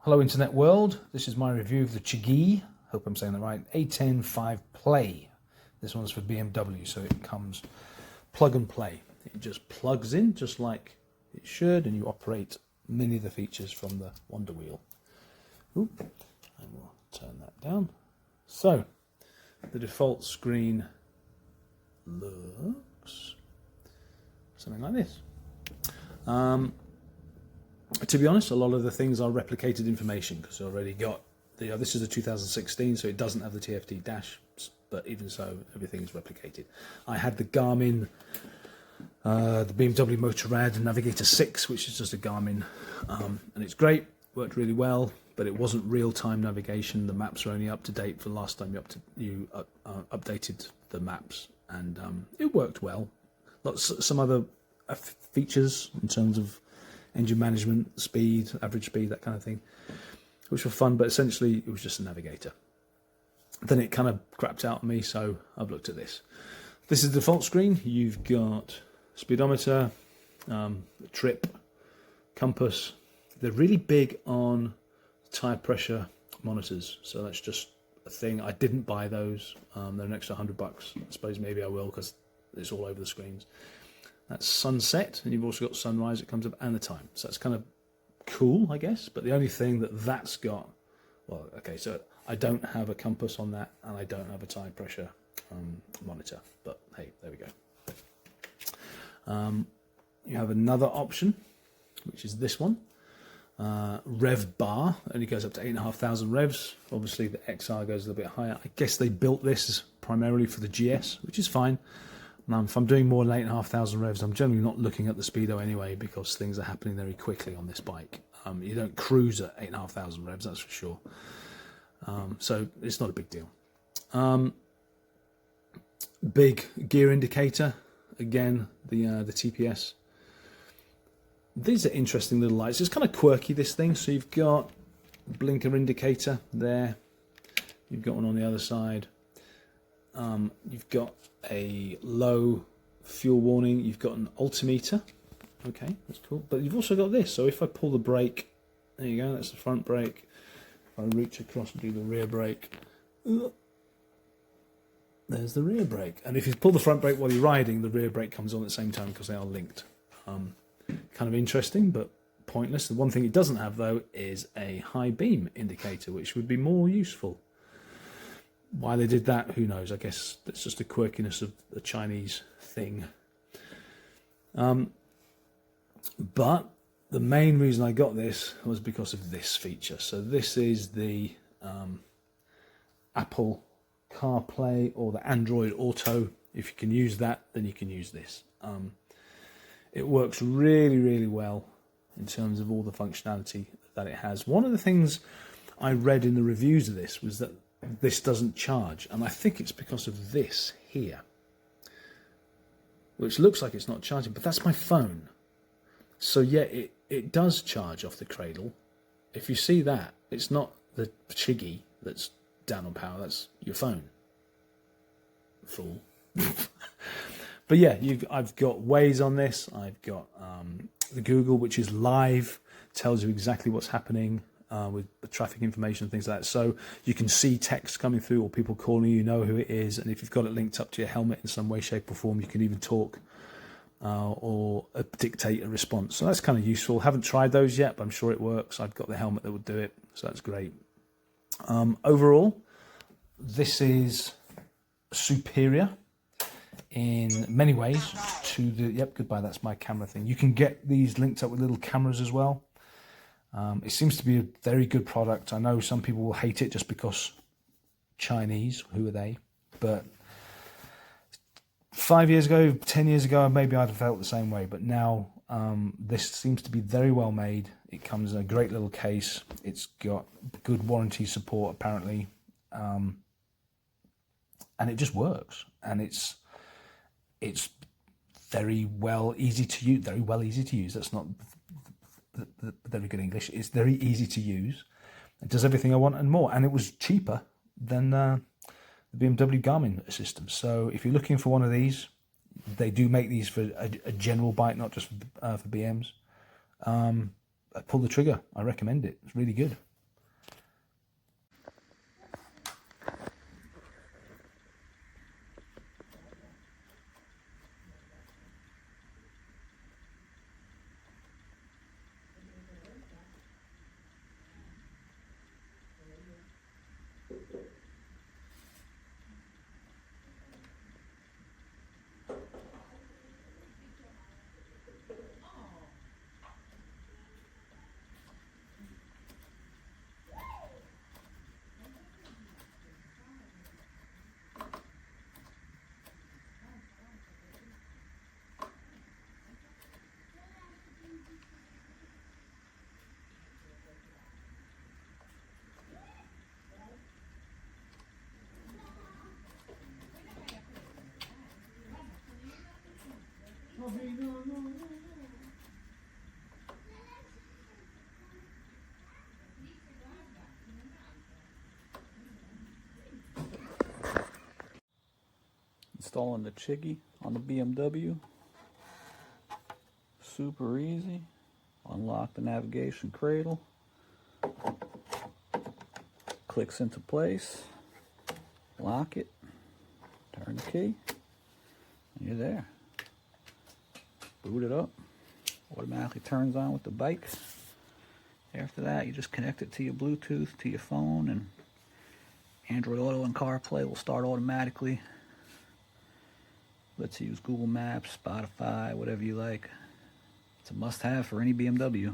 Hello Internet World, this is my review of the CHIGEE, hope I'm saying that right, A10-5 Play. This one's for BMW, so it comes plug and play. It just plugs in just like it should, and you operate many of the features from the Wonder Wheel. Oop, and we'll turn that down. So, the default screen looks something like this. To be honest, a lot of the things are replicated information because I already got this is a 2016, so it doesn't have the TFT dash, but even so, everything is replicated. I had the Garmin, the BMW Motorrad Navigator 6, which is just a Garmin, and it's great, worked really well, but it wasn't real-time navigation. The maps are only up to date for the last time you updated the maps, and it worked well. Some other features in terms of engine management, speed, average speed, that kind of thing, which were fun, but essentially it was just a navigator. Then it kind of crapped out on me, so I've looked at this. This is the default screen. You've got speedometer, trip, compass. They're really big on tire pressure monitors, so that's just a thing. I didn't buy those. They're an extra $100. I suppose maybe I will because it's all over the screens. That's sunset, and you've also got sunrise that comes up, and the time. So that's kind of cool, I guess. But the only thing that's got, well, okay, so I don't have a compass on that, and I don't have a tire pressure monitor. But hey, there we go. You have another option, which is this one. Rev bar only goes up to 8,500 revs. Obviously, the XR goes a little bit higher. I guess they built this primarily for the GS, which is fine. Now, if I'm doing more than 8,500 revs, I'm generally not looking at the speedo anyway because things are happening very quickly on this bike. You don't cruise at 8,500 revs, that's for sure. So it's not a big deal. Big gear indicator, again, the TPS. These are interesting little lights. It's kind of quirky, this thing. So you've got a blinker indicator there. You've got one on the other side. You've got a low fuel warning. You've got an altimeter. Okay, that's cool. But you've also got this. So if I pull the brake, there you go, that's the front brake. If I reach across and do the rear brake, there's the rear brake. And if you pull the front brake while you're riding, the rear brake comes on at the same time because they are linked. Kind of interesting, but pointless. The one thing it doesn't have, though, is a high beam indicator, which would be more useful. Why they did that, who knows? I guess that's just a quirkiness of the Chinese thing. But the main reason I got this was because of this feature. So this is the Apple CarPlay or the Android Auto. If you can use that, then you can use this. It works really, really well in terms of all the functionality that it has. One of the things I read in the reviews of this was that this doesn't charge, and I think it's because of this here, which looks like it's not charging, but that's my phone. So yeah, it does charge off the cradle. If you see that, it's not the CHIGEE that's down on power, that's your phone. Fool. But yeah, I've got Waze on this. I've got the Google, which is live, tells you exactly what's happening with the traffic information and things like that. So you can see text coming through or people calling you, know who it is. And if you've got it linked up to your helmet in some way, shape or form, you can even talk or dictate a response. So that's kind of useful. Haven't tried those yet, but I'm sure it works. I've got the helmet that would do it. So that's great. Overall, this is superior in many ways to the, yep, goodbye, that's my camera thing. You can get these linked up with little cameras as well. It seems to be a very good product. I know some people will hate it just because Chinese, who are they? But 5 years ago, 10 years ago, maybe I'd have felt the same way. But now this seems to be very well made. It comes in a great little case. It's got good warranty support, apparently. And it just works. And it's very well easy to use. Very well easy to use. That's not the very good English. It's very easy to use. It does everything I want and more. And it was cheaper than the BMW Garmin system. So if you're looking for one of these, they do make these for a general bike, not just for BMs. Pull the trigger. I recommend it. It's really good. installing the CHIGEE on the BMW. Super easy. Unlock the navigation cradle. Clicks into place. Lock it. Turn the key. And you're there. Boot it up. Automatically turns on with the bike. After that, you just connect it to your Bluetooth, to your phone, and Android Auto and CarPlay will start automatically. Lets you use Google Maps, Spotify, whatever you like. It's a must-have for any BMW.